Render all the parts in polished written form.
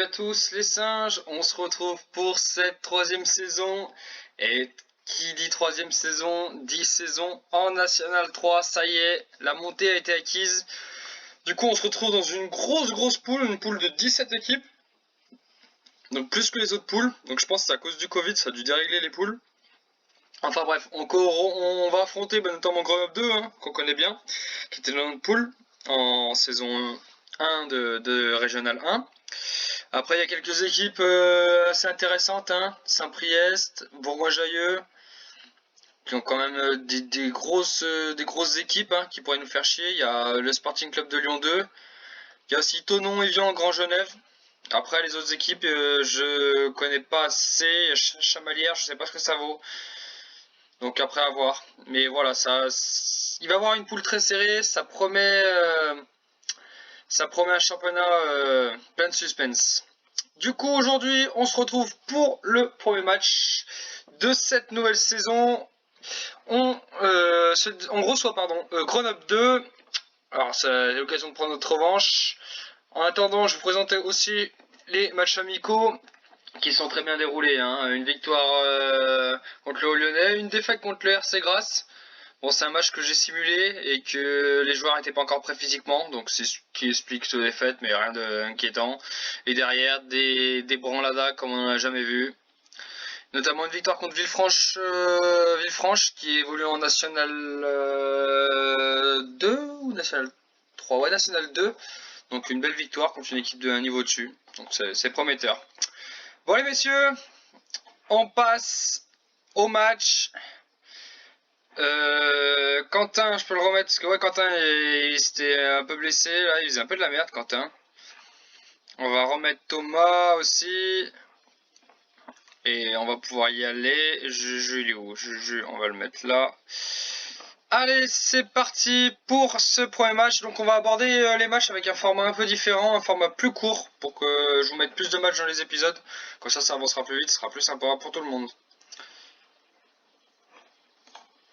à tous les singes, on se retrouve pour cette troisième saison. Et qui dit troisième saison, dit saison en National 3. Ça y est, la montée a été acquise. Du coup, on se retrouve dans une grosse poule, une poule de 17 équipes. Donc plus que les autres poules. Donc je pense que c'est à cause du Covid, ça a dû dérégler les poules. Enfin bref, on va affronter notamment Grenoble 2, qu'on connaît bien, qui était dans notre poule en saison 1 de Régional 1. Après, il y a quelques équipes assez intéressantes, Saint-Priest, Bourgoin-Jallieu, qui ont quand même des grosses équipes qui pourraient nous faire chier. Il y a le Sporting Club de Lyon 2, il y a aussi Thonon, Evian, Grand Genève. Après, les autres équipes, je connais pas assez. Chamalières, je sais pas ce que ça vaut. Donc après, à voir. Mais voilà, il va y avoir une poule très serrée. Ça promet un championnat plein de suspense. Du coup, aujourd'hui, on se retrouve pour le premier match de cette nouvelle saison. On reçoit Grenoble 2. Alors, c'est l'occasion de prendre notre revanche. En attendant, je vous présentais aussi les matchs amicaux qui sont très bien déroulés. Une victoire contre le Haut-Lyonnais, une défaite contre le RC Grasse. Bon, c'est un match que j'ai simulé et que les joueurs n'étaient pas encore prêts physiquement, donc c'est ce qui explique cette défaite, mais rien d'inquiétant. Et derrière, des branladas comme on n'en a jamais vu. Notamment une victoire contre Villefranche qui évolue en National 2 ou National 3, ouais, National 2. Donc une belle victoire contre une équipe d'un niveau dessus, donc c'est prometteur. Bon les messieurs, on passe au match. Quentin, je peux le remettre parce que ouais, Quentin il s'était un peu blessé, là il faisait un peu de la merde, Quentin. On va remettre Thomas aussi. Et on va pouvoir y aller. Juju, il est où? Juju, on va le mettre là. Allez, c'est parti pour ce premier match. Donc on va aborder les matchs avec un format un peu différent, un format plus court pour que je vous mette plus de matchs dans les épisodes. Comme ça avancera plus vite, ce sera plus sympa pour tout le monde.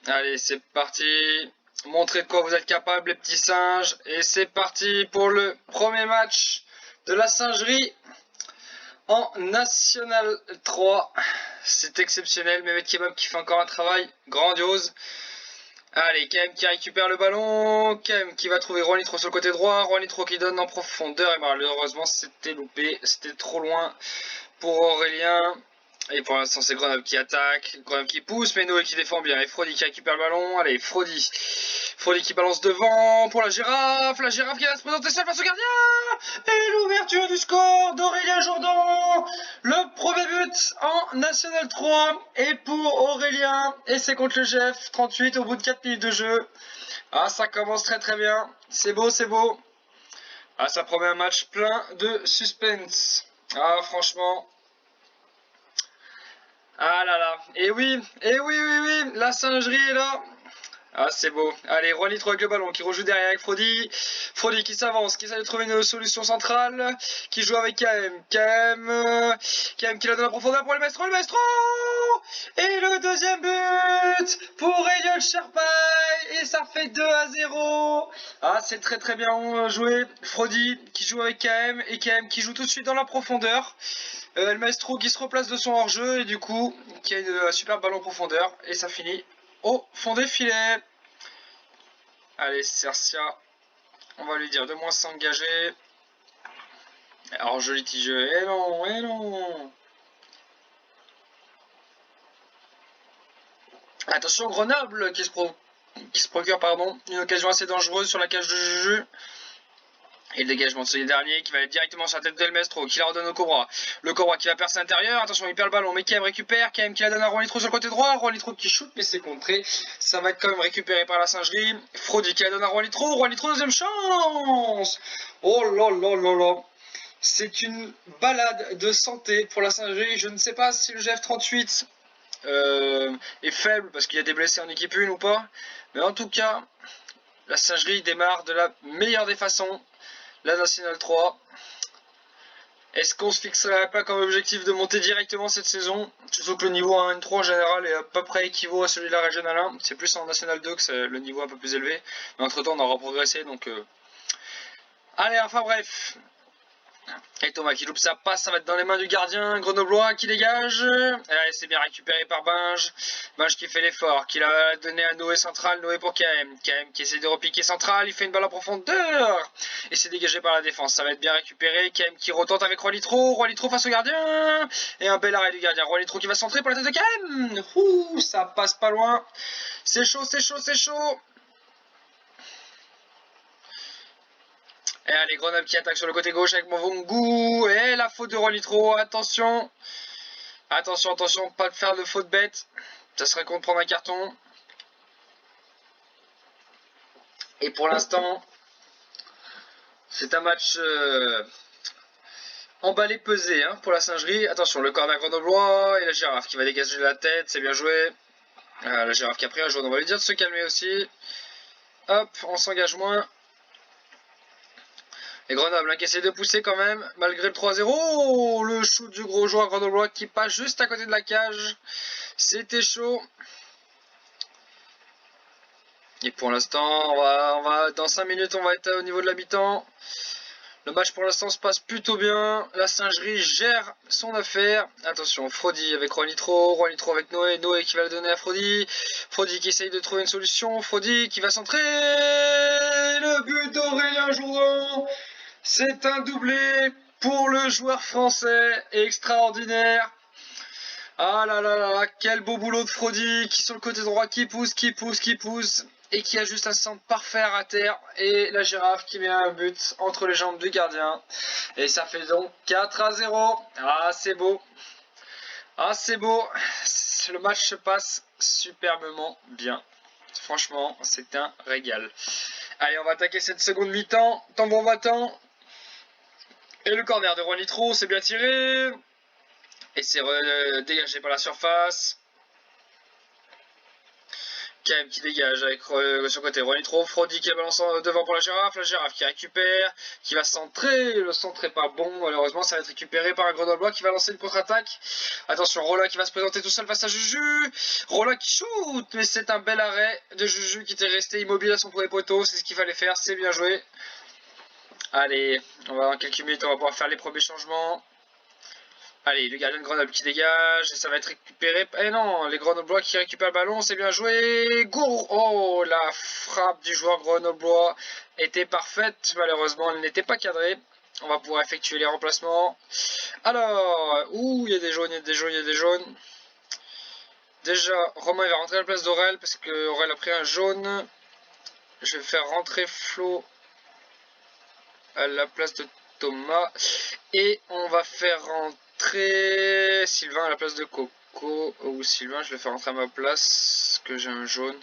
Allez, c'est parti. Montrez de quoi vous êtes capables, les petits singes. Et c'est parti pour le premier match de la singerie en National 3. C'est exceptionnel. Mehmet Kebab qui fait encore un travail grandiose. Allez, KM qui récupère le ballon. KM qui va trouver Juanitro sur le côté droit. Juanitro qui donne en profondeur. Et malheureusement, c'était loupé. C'était trop loin pour Aurélien. Et pour l'instant, c'est Grenoble qui attaque, Grenoble qui pousse, mais Noé qui défend bien. Et Frody qui récupère le ballon. Allez, Frody qui balance devant pour la girafe qui va se présenter seule face au gardien. Et l'ouverture du score d'Aurélien Jourdan. Le premier but en National 3 est pour Aurélien. Et c'est contre le GF 38 au bout de 4 minutes de jeu. Ah, ça commence très bien. C'est beau. Ah, ça promet un match plein de suspense. Ah, franchement... Ah là là, et oui, la singerie est là. Ah, c'est beau. Allez, Juanitro avec le ballon qui rejoue derrière avec Frody. Frody qui s'avance, qui essaie de trouver une solution centrale, qui joue avec KM. KM qui la donne en profondeur pour le maestro. Et le deuxième but pour Eliol Sherpai. Et ça fait 2-0. Ah, c'est très bien joué. Frody qui joue avec KM et KM qui joue tout de suite dans la profondeur. Le maestro qui se replace de son hors-jeu et du coup qui a un super ballon en profondeur et ça finit au fond des filets. Allez, Cercia, on va lui dire de moins s'engager. Alors joli petit jeu, et non. Attention Grenoble qui se procure une occasion assez dangereuse sur la cage de Juju. Et le dégagement de ce dernier qui va aller directement sur la tête d'El Maestro, qui la redonne au Cobra. Le Cobra qui va percer l'intérieur, attention il perd le ballon, mais KM récupère, KM qui la donne à Juanitro sur le côté droit, Juanitro qui shoot, mais c'est contré, ça va être quand même récupéré par la singerie. Frody qui la donne à Juanitro, deuxième chance. Oh là, c'est une balade de santé pour la singerie, je ne sais pas si le GF38 est faible parce qu'il y a des blessés en équipe 1 ou pas, mais en tout cas, la singerie démarre de la meilleure des façons. La National 3. Est-ce qu'on se fixerait pas comme objectif de monter directement cette saison? Surtout que le niveau 1-3 en général est à peu près équivaut à celui de la Régional 1. C'est plus en National 2 que c'est le niveau un peu plus élevé. Mais entre temps on aura progressé donc... Allez, enfin bref. Et Thomas qui loupe sa passe, ça va être dans les mains du gardien grenoblois qui dégage. Allez, c'est bien récupéré par Binge. Binge qui fait l'effort, qui l'a donné à Noé central, Noé pour KM. KM qui essaie de repiquer central, il fait une balle en profondeur. Et c'est dégagé par la défense, ça va être bien récupéré. KM qui retente avec Roi Litro face au gardien. Et un bel arrêt du gardien. Roi Litro qui va centrer pour la tête de KM. Ouh, ça passe pas loin. C'est chaud, c'est chaud, c'est chaud. Et allez, Grenoble qui attaque sur le côté gauche avec Mvongu. Et la faute de Rolitro. Attention. Attention, attention, pas de faire de faute bête. Ça serait con de prendre un carton. Et pour l'instant, c'est un match emballé pesé hein, pour la singerie. Attention, le corner grenoblois et la girafe qui va dégager la tête. C'est bien joué. La girafe qui a pris un jaune. On va lui dire de se calmer aussi. Hop, on s'engage moins. Et Grenoble hein, qui essaie de pousser quand même, malgré le 3-0. Oh, le shoot du gros joueur grenoblois qui passe juste à côté de la cage. C'était chaud. Et pour l'instant, dans 5 minutes, on va être au niveau de la mi-temps. Le match pour l'instant se passe plutôt bien. La singerie gère son affaire. Attention, Frody avec Roi Litro avec Noé. Noé qui va le donner à Frody. Frody qui essaye de trouver une solution. Frody qui va centrer. Le but d'Aurélien Jourdan. C'est un doublé pour le joueur français, extraordinaire. Ah là là là, quel beau boulot de Frody qui sur le côté droit qui pousse et qui a juste un centre parfait à terre et la girafe qui met un but entre les jambes du gardien et ça fait donc 4-0. Ah c'est beau. Ah c'est beau. Le match se passe superbement bien. Franchement, c'est un régal. Allez, on va attaquer cette seconde mi-temps. Tambour battant. Et le corner de Roi Litro, c'est bien tiré. Et c'est dégagé par la surface. KM qui dégage avec sur le côté Roi Litro. Frody qui est balançant devant pour la girafe. La girafe qui récupère, qui va centrer. Le centre n'est pas bon. Malheureusement, ça va être récupéré par un grenoblois qui va lancer une contre-attaque. Attention, Rolla qui va se présenter tout seul face à Juju. Rolla qui shoot. Mais c'est un bel arrêt de Juju qui était resté immobile à son premier poteau. C'est ce qu'il fallait faire. C'est bien joué. Allez, on va dans quelques minutes, on va pouvoir faire les premiers changements. Allez, le gardien de Grenoble qui dégage, et ça va être récupéré. Eh non, les Grenoblois qui récupèrent le ballon, c'est bien joué. Gour. Oh, la frappe du joueur grenoblois était parfaite. Malheureusement, elle n'était pas cadrée. On va pouvoir effectuer les remplacements. Alors, ouh, il y a des jaunes, il y a des jaunes, il y a des jaunes. Déjà, Romain il va rentrer à la place d'Aurel, parce que Aurel a pris un jaune. Je vais faire rentrer Flo à la place de Thomas et on va faire rentrer Sylvain à la place de Coco ou Sylvain je vais faire rentrer à ma place que j'ai un jaune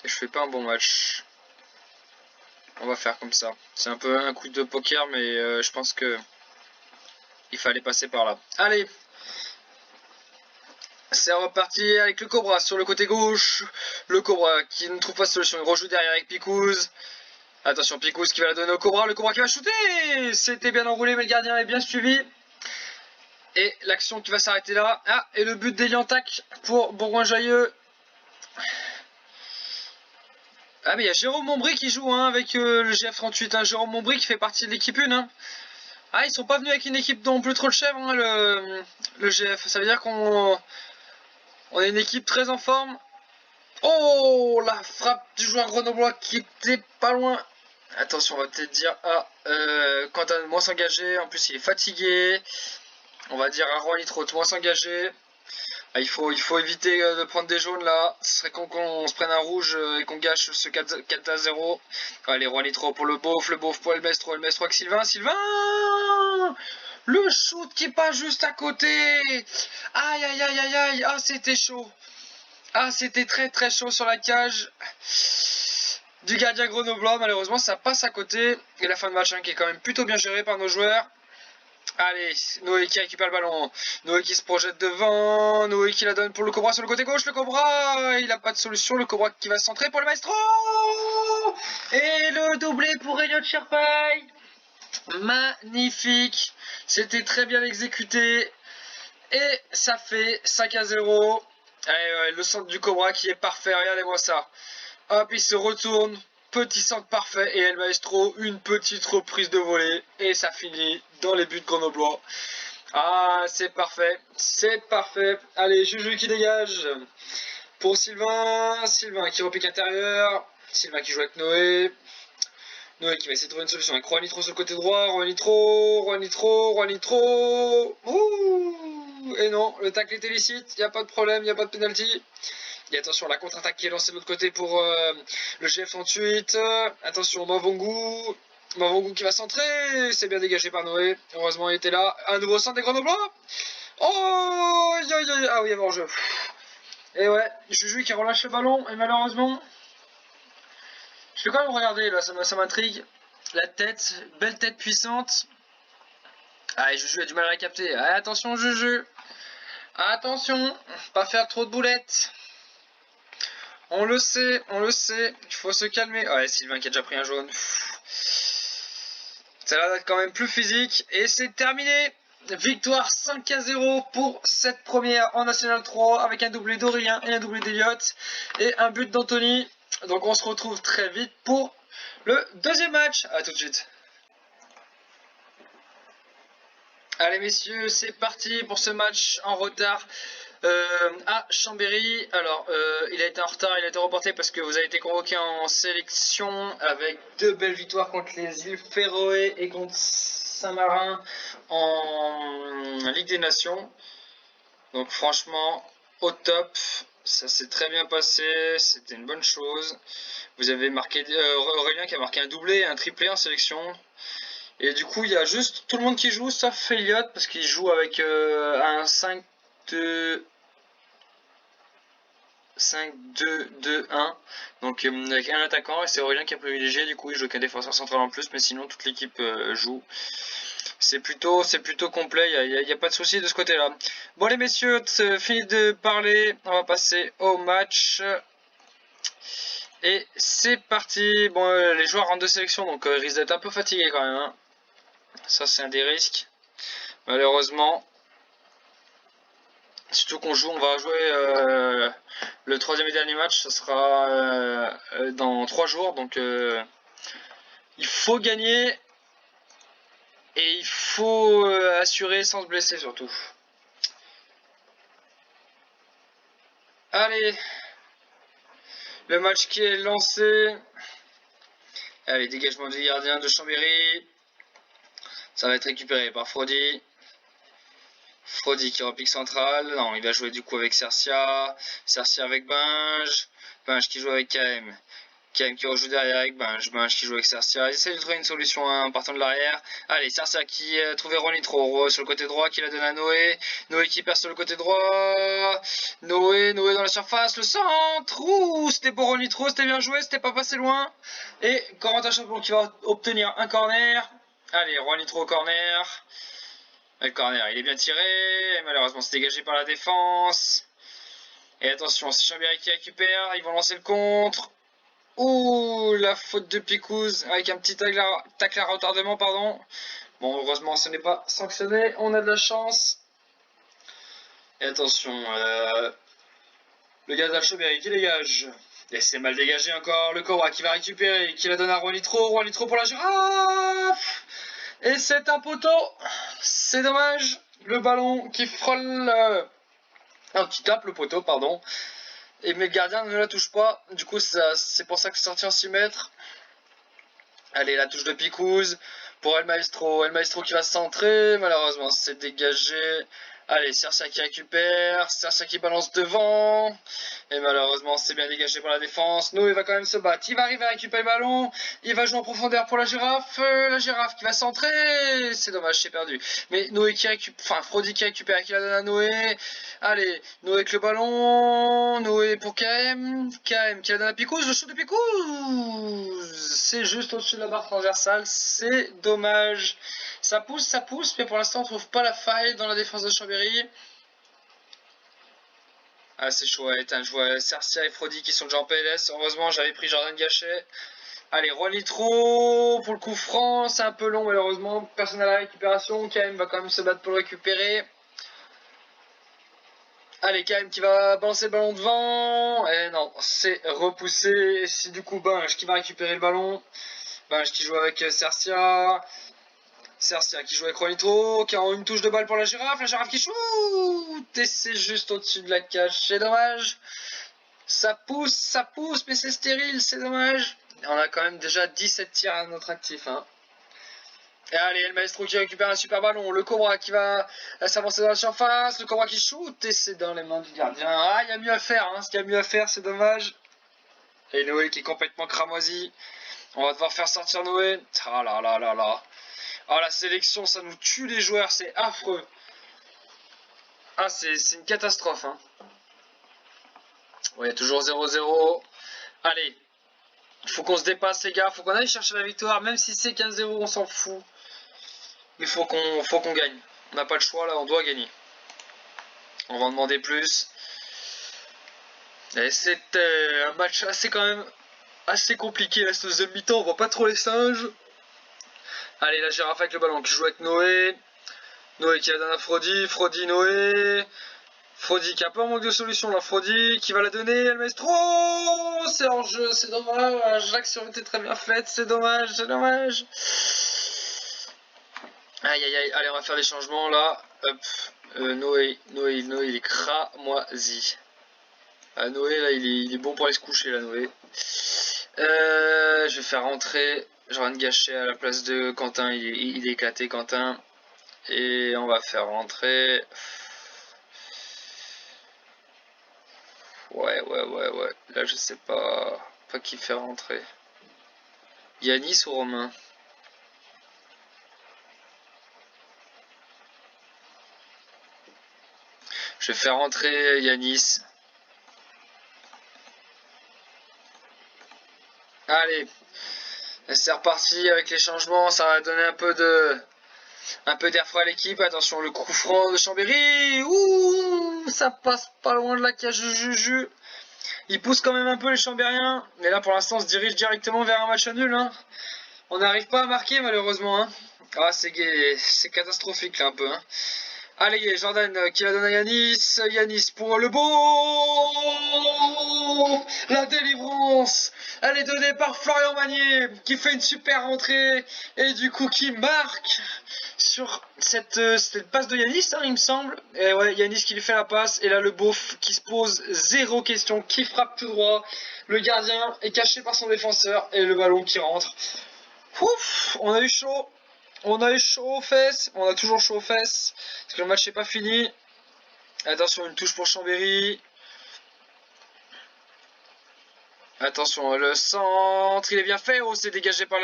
et je fais pas un bon match. On va faire comme ça. C'est un peu un coup de poker mais je pense que il fallait passer par là. Allez, c'est reparti avec le Cobra sur le côté gauche. Le Cobra qui ne trouve pas de solution, il rejoue derrière avec Picouz. Attention, Picouz qui va la donner au Cobra. Le Cobra qui va shooter. C'était bien enroulé, mais le gardien est bien suivi. Et l'action qui va s'arrêter là. Ah, et le but d'Eliantac pour Bourgoin-Jailleux. Ah, mais il y a Jérôme Montbry qui joue hein, avec le GF38. Hein. Jérôme Montbry qui fait partie de l'équipe 1. Hein. Ah, ils sont pas venus avec une équipe non plus trop de chèvres, hein, le GF. Ça veut dire qu'on est une équipe très en forme. Oh, la frappe du joueur grenoblois qui était pas loin. Attention, on va peut-être dire Quentin moins s'engager. En plus, il est fatigué. On va dire à Roi Litro de moins s'engager. Ah, il faut éviter de prendre des jaunes là. Ce serait con qu'on se prenne un rouge et qu'on gâche ce 4-0. Allez, Roi Litro pour le beauf pour Elmestro avec Sylvain. Sylvain, le shoot qui passe juste à côté. Aïe, aïe, aïe, aïe, aïe. Ah, c'était chaud. Ah, c'était très très chaud sur la cage du gardien grenoblois. Malheureusement, ça passe à côté. Et la fin de match hein, qui est quand même plutôt bien gérée par nos joueurs. Allez, Noé qui récupère le ballon. Noé qui se projette devant. Noé qui la donne pour le Cobra sur le côté gauche. Le Cobra, il n'a pas de solution. Le Cobra qui va se centrer pour le maestro. Et le doublé pour Elliot Sherpai. Magnifique. C'était très bien exécuté. Et ça fait 5-0. Allez, ouais, le centre du Cobra qui est parfait. Regardez-moi ça. Hop, il se retourne. petit centre parfait et El Maestro, une petite reprise de volée. Et ça finit dans les buts grenoblois. Ah, c'est parfait, c'est parfait. Allez, Juju qui dégage pour Sylvain. Sylvain qui repique intérieur. Sylvain qui joue avec Noé. Noé qui va essayer de trouver une solution avec Juan Nitro sur le côté droit. Juan Nitro. Ouh. Et non, le tacle est illicite, il n'y a pas de problème, il n'y a pas de penalty. Et attention, la contre-attaque qui est lancée de l'autre côté pour le GF38. Attention, Mavongu. Mavongu qui va centrer. C'est bien dégagé par Noé. Heureusement, il était là. Un nouveau centre des Grenoblois. Oh, ah oui, il y avait hors-jeu. Et ouais, Juju qui relâche le ballon. Et malheureusement, je vais quand même regarder là, ça m'intrigue. La tête, belle tête puissante. Ah, et Juju a du mal à la capter. Ah, attention, Juju. Attention, pas faire trop de boulettes. On le sait, il faut se calmer. Ouais, Sylvain qui a déjà pris un jaune. Ça va être quand même plus physique. Et c'est terminé. Victoire 5-0 pour cette première en National 3 avec un doublé d'Aurélien et un doublé d'Eliott et un but d'Anthony. Donc on se retrouve très vite pour le deuxième match. A tout de suite. Allez messieurs, c'est parti pour ce match en retard. À Chambéry, alors il a été en retard, il a été reporté parce que vous avez été convoqué en sélection avec 2 belles victoires contre les îles Féroé et contre Saint-Marin en Ligue des Nations. Donc franchement, au top, ça s'est très bien passé, c'était une bonne chose. Vous avez marqué Aurélien qui a marqué un doublé et un triplé en sélection. Et du coup, il y a juste tout le monde qui joue sauf Eliott parce qu'il joue avec un 5-2-1, donc avec un attaquant et c'est Aurélien qui a privilégié, du coup il joue qu'un défenseur central en plus, mais sinon toute l'équipe joue. C'est plutôt complet, il n'y a pas de souci de ce côté-là. Bon les messieurs, fini de parler, on va passer au match. Et c'est parti. Bon, les joueurs rentrent de sélection, donc ils risquent d'être un peu fatigués quand même. Hein. Ça c'est un des risques, malheureusement. Surtout qu'on va jouer le troisième et dernier match, ça sera dans 3 jours, donc il faut gagner et il faut assurer sans se blesser surtout. Allez, le match qui est lancé. Allez, dégagement du gardien de Chambéry. Ça va être récupéré par Frody. Frody qui repique central. Non, il va jouer du coup avec Cercia. Cercia avec Binge. Binge qui joue avec KM. KM qui rejoue derrière avec Binge. Binge qui joue avec Cercia. Ils essaient de trouver une solution en partant de l'arrière. Allez, Cercia qui a trouvé Ron Nitro sur le côté droit, qui la donne à Noé. Noé qui perd sur le côté droit. Noé dans la surface. Le centre. Ouh, c'était pour Ron Nitro. C'était bien joué. C'était pas passé loin. Et Corentin Champion qui va obtenir un corner. Allez, Ron Nitro au corner. Le corner, il est bien tiré. Et malheureusement, c'est dégagé par la défense. Et attention, c'est Chambéry qui récupère. Ils vont lancer le contre. Ouh, la faute de Picouz avec un petit tacle à retardement, pardon. Bon, heureusement, ce n'est pas sanctionné. On a de la chance. Et attention, le gardien de Chambéry qui dégage. Et c'est mal dégagé encore. Le Cobra qui va récupérer, qui la donne à Juan Nitro. Juan Nitro pour la girafe. Et c'est un poteau. C'est dommage. Le ballon qui frôle. Qui tape le poteau, pardon. Et mais le gardien ne la touche pas. Du coup, c'est pour ça que c'est sorti en 6 mètres. Allez, la touche de Picouz pour El Maestro. El Maestro qui va se centrer. Malheureusement, c'est dégagé. Allez, Cercia qui récupère. Cercia qui balance devant. Et malheureusement, c'est bien dégagé par la défense. Noé va quand même se battre. Il va arriver à récupérer le ballon. Il va jouer en profondeur pour la girafe. La girafe qui va centrer. C'est dommage, c'est perdu. Mais Noé qui récupère. Enfin, Frody qui récupère, qui la donne à Noé. Allez, Noé avec le ballon. Noé pour KM. KM qui la donne à Picouz. Le shoot de Picouz. C'est juste au-dessus de la barre transversale. C'est dommage. Ça pousse, mais pour l'instant, on trouve pas la faille dans la défense de Chambéry. Ah, c'est chouette, hein, je vois Cercia et Frody qui sont déjà en PLS. Heureusement, j'avais pris Jordan Gachet. Allez, Juan Nitro pour le coup franc. C'est un peu long, malheureusement. Personne à la récupération. KM va quand même se battre pour le récupérer. Allez, KM qui va balancer le ballon devant. Et non, c'est repoussé. Et c'est du coup Binge qui va récupérer le ballon. Binge qui joue avec Cercia. Cercia qui joue avec Ronitro. Qui a une touche de balle pour la girafe. La girafe qui shoot. Et c'est juste au-dessus de la cage. C'est dommage. Ça pousse, mais c'est stérile. C'est dommage. Et on a quand même déjà 17 tirs à notre actif. Hein. Et allez, le maestro qui récupère un super ballon. Le Cobra qui va s'avancer dans la surface. Le Cobra qui shoot. Et c'est dans les mains du gardien. Ah, il y a mieux à faire. Hein. Ce qu'il y a mieux à faire, c'est dommage. Et Noé qui est complètement cramoisi. On va devoir faire sortir Noé. Ah là là là là. Ah, la sélection, ça nous tue les joueurs. C'est affreux. Ah, c'est une catastrophe. Hein. Ouais, toujours 0-0. Allez. Il faut qu'on se dépasse, les gars. Faut qu'on aille chercher la victoire. Même si c'est 15-0, on s'en fout. Mais faut qu'on gagne. On n'a pas le choix là, on doit gagner. On va en demander plus. Et c'était un match assez quand même assez compliqué là, ce deuxième mi-temps. On voit pas trop les singes. Allez, la girafe avec le ballon qui joue avec Noé. Noé qui la donne à Frodi. Frodi, Noé. Frodi qui a pas un manque de solution là. Frodi qui va la donner. El Maestro. C'est hors jeu, c'est dommage. L'action était très bien faite, c'est dommage, c'est dommage. Aïe aïe aïe, allez on va faire des changements là. Hop, Noé il est cramoisi. Ah, Noé là il est bon pour aller se coucher là Noé. Je vais faire rentrer Jordan Gachet à la place de Quentin, il est éclaté Quentin. Et on va faire rentrer... Ouais, là je sais pas qui faire rentrer. Yanis ou Romain? Je vais faire rentrer Yanis. Allez, c'est reparti avec les changements, ça va donner un peu d'air frais à l'équipe. Attention, le coup franc de Chambéry. Ouh, ça passe pas loin de la cage de Juju. Il pousse quand même un peu les Chambériens. Mais là, pour l'instant, on se dirige directement vers un match nul. Hein. On n'arrive pas à marquer, malheureusement. Hein. Ah, c'est catastrophique, là, un peu. Hein. Allez, Jordan qui la donne à Yanis. Yanis pour le beau. La délivrance. Elle est donnée par Florian Magnier qui fait une super rentrée. Et du coup, qui marque sur cette passe de Yanis, hein, il me semble. Et ouais, Yanis qui lui fait la passe. Et là, le beauf qui se pose zéro question, qui frappe tout droit. Le gardien est caché par son défenseur. Et le ballon qui rentre. Ouf, on a eu chaud. On a eu chaud aux fesses. On a toujours chaud aux fesses. Parce que le match n'est pas fini. Attention, une touche pour Chambéry. Attention, le centre, il est bien fait. Oh, c'est dégagé par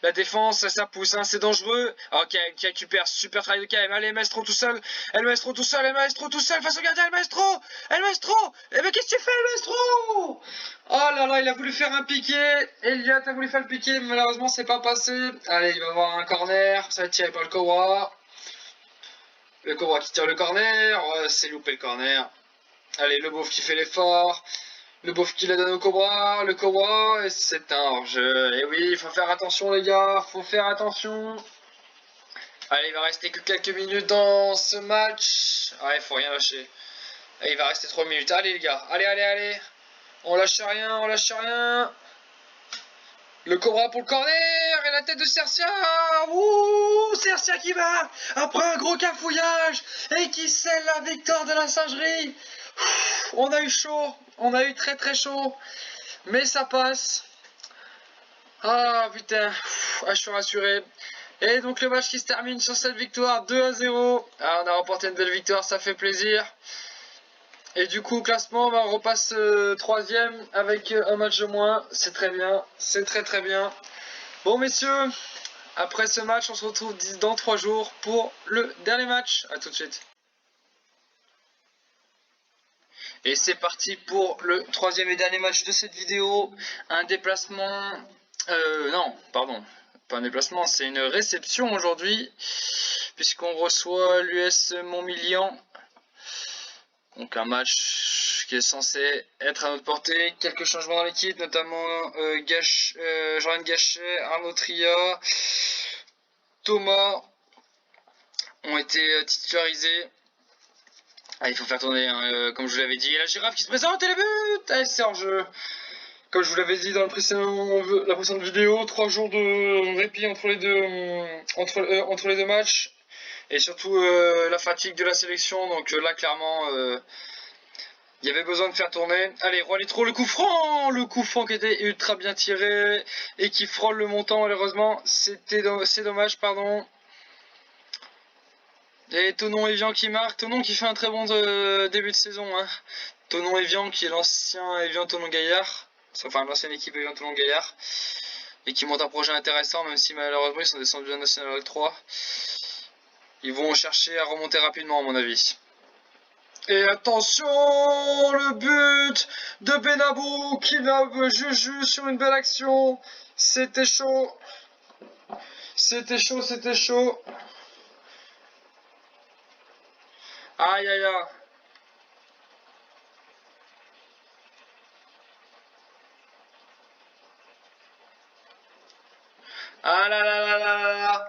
la défense. Ça pousse, hein, c'est dangereux. Ok, qui récupère. Super travail de KM. Allez, Maestro tout seul. El Maestro tout seul. El Maestro tout seul face au gardien. El Maestro. El Maestro. Eh ben, qu'est-ce que tu fais, El Maestro? Oh là là, il a voulu faire un piqué. Elliot a voulu faire le piqué. Mais malheureusement, c'est pas passé. Allez, il va avoir un corner. Ça va être tiré par le Cobra. Le Cobra qui tire le corner. Oh, c'est loupé le corner. Allez, le beauf qui fait l'effort. Le beauf qui la donne au Cobra, le Cobra, et c'est un hors-jeu. Et oui, il faut faire attention les gars, faut faire attention. Allez, il va rester que quelques minutes dans ce match. Ouais, il faut rien lâcher. Et il va rester 3 minutes. Allez les gars, allez. On lâche rien, on lâche rien. Le Cobra pour le corner, et la tête de Cercia. Ouh, Cercia qui va, après un gros cafouillage, et qui scelle la victoire de la singerie. On a eu chaud, on a eu très très chaud, mais ça passe. Ah putain, je suis rassuré. Et donc le match qui se termine sur cette victoire 2-0. Ah, on a remporté une belle victoire, ça fait plaisir. Et du coup, classement, on repasse 3ème avec un match de moins. C'est très bien, c'est très très bien. Bon messieurs, après ce match, on se retrouve dans 3 jours pour le dernier match. A tout de suite. Et c'est parti pour le 3ème et dernier match de cette vidéo. Un déplacement... non, pardon. Pas un déplacement, c'est une réception aujourd'hui. Puisqu'on reçoit l'US Montmillian. Donc un match qui est censé être à notre portée. Quelques changements dans l'équipe, notamment Jordan Gachet, Arnaud Tria, Thomas ont été titularisés. Ah, il faut faire tourner, hein, comme je vous l'avais dit. Et la girafe qui se présente et le but. Allez, c'est en jeu. Comme je vous l'avais dit dans la précédente vidéo, 3 jours de répit entre les deux matchs. Et surtout la fatigue de la sélection. Donc là, clairement, il y avait besoin de faire tourner. Allez, Roi Litro, le coup franc. Le coup franc qui était ultra bien tiré. Et qui frôle le montant, malheureusement. C'est dommage, pardon. Et Thonon Evian qui marque. Thonon qui fait un très bon début de saison. Hein. Thonon Evian qui est l'ancien Evian Thonon Gaillard. Enfin, l'ancienne équipe Evian Thonon Gaillard. Et qui monte un projet intéressant, même si malheureusement ils sont descendus à National 3. Ils vont chercher à remonter rapidement, à mon avis. Et attention, le but de Benabou qui l'a Juju sur une belle action. C'était chaud. C'était chaud, c'était chaud. Aïe, aïe, aïe. Ah là là là là là là.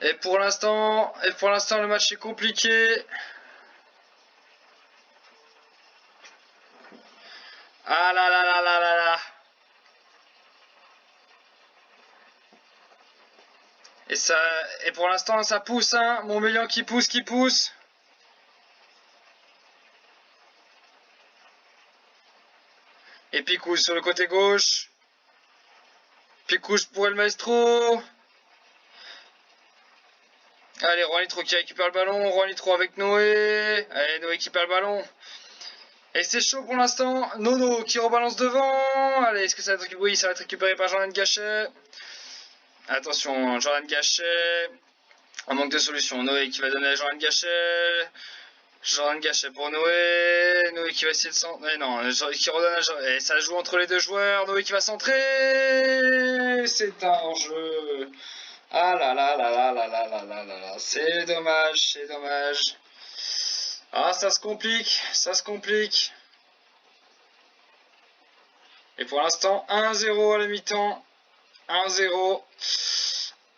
Et pour l'instant, le match est compliqué. Ah là là là là là là. Et pour l'instant, ça pousse, hein. Montmélian qui pousse, qui pousse. Et Picouche sur le côté gauche. Picouche pour El Maestro. Allez, Roi Nitro qui récupère le ballon. Roi Nitro avec Noé. Allez, Noé qui perd le ballon. Et c'est chaud pour l'instant. Nono qui rebalance devant. Allez, est-ce que ça va être... Oui, ça va être récupéré par Jordan Gachet. Attention, Jordan Gachet. En manque de solution. Noé qui va donner à Jordan Gachet. Jordan Gachet pour Noé. Noé qui va essayer de centrer. Non, qui redonne à Jordan. Et ça joue entre les deux joueurs. Noé qui va centrer. C'est un jeu. Ah là là là là là là là là là là. C'est dommage, c'est dommage. Ah, ça se complique, ça se complique. Et pour l'instant, 1-0 à la mi-temps. 1-0.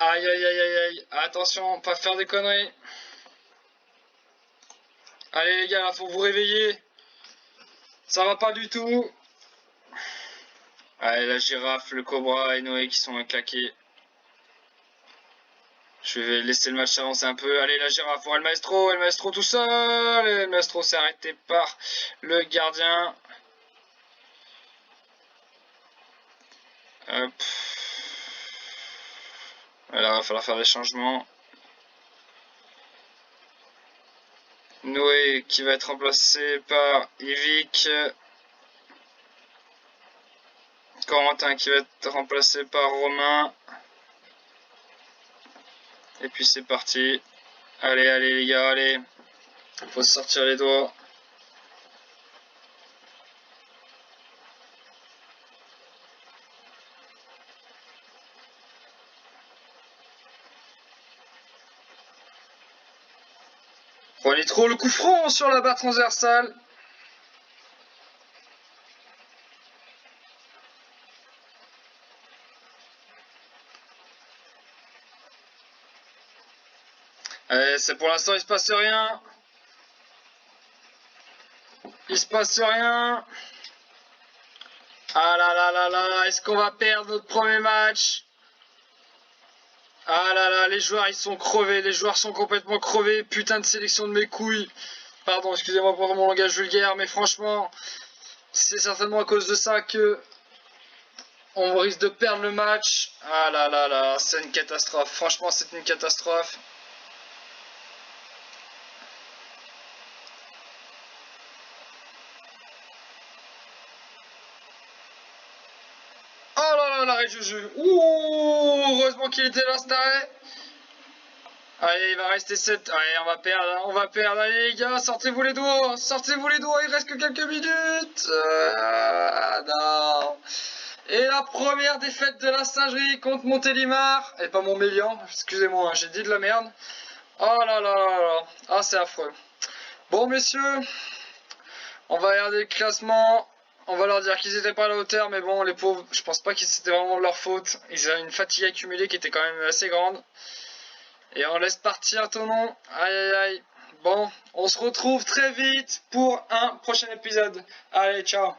Aïe aïe aïe aïe aïe. Attention, pas faire des conneries. Allez les gars, là, faut vous réveiller. Ça va pas du tout. Allez, la girafe, le cobra et Noé qui sont claqués. Je vais laisser le match avancer un peu. Allez, la girafe pour El Maestro tout seul. El Maestro s'est arrêté par le gardien. Hop. Là, il va falloir faire des changements. Noé qui va être remplacé par Yvick. Corentin qui va être remplacé par Romain. Et puis c'est parti. Allez, allez les gars, allez. Faut se sortir les doigts. Roi Nitro, le coup franc sur la barre transversale. C'est pour l'instant, il se passe rien. Il se passe rien. Ah là là là là, est-ce qu'on va perdre notre premier match? Ah là là, les joueurs ils sont crevés, les joueurs sont complètement crevés. Putain de sélection de mes couilles. Pardon, excusez-moi pour mon langage vulgaire, mais franchement, c'est certainement à cause de ça que on risque de perdre le match. Ah là là là, c'est une catastrophe. Franchement, c'est une catastrophe. Oh là là, l'arrêt de jeu. Ouh, heureusement qu'il était là, cet arrêt. Allez, il va rester 7. Allez, on va perdre, hein, on va perdre. Allez, les gars, sortez-vous les doigts. Sortez-vous les doigts, il reste que quelques minutes. Non. Et la première défaite de la Singerie contre Montélimar. Et pas Montmélian, excusez-moi, hein, j'ai dit de la merde. Oh là là là là. Ah, c'est affreux. Bon, messieurs, on va regarder le classement. On va leur dire qu'ils étaient pas à la hauteur, mais bon, les pauvres, je pense pas que c'était vraiment leur faute. Ils avaient une fatigue accumulée qui était quand même assez grande. Et on laisse partir Thonon. Aïe aïe aïe. Bon, on se retrouve très vite pour un prochain épisode. Allez, ciao.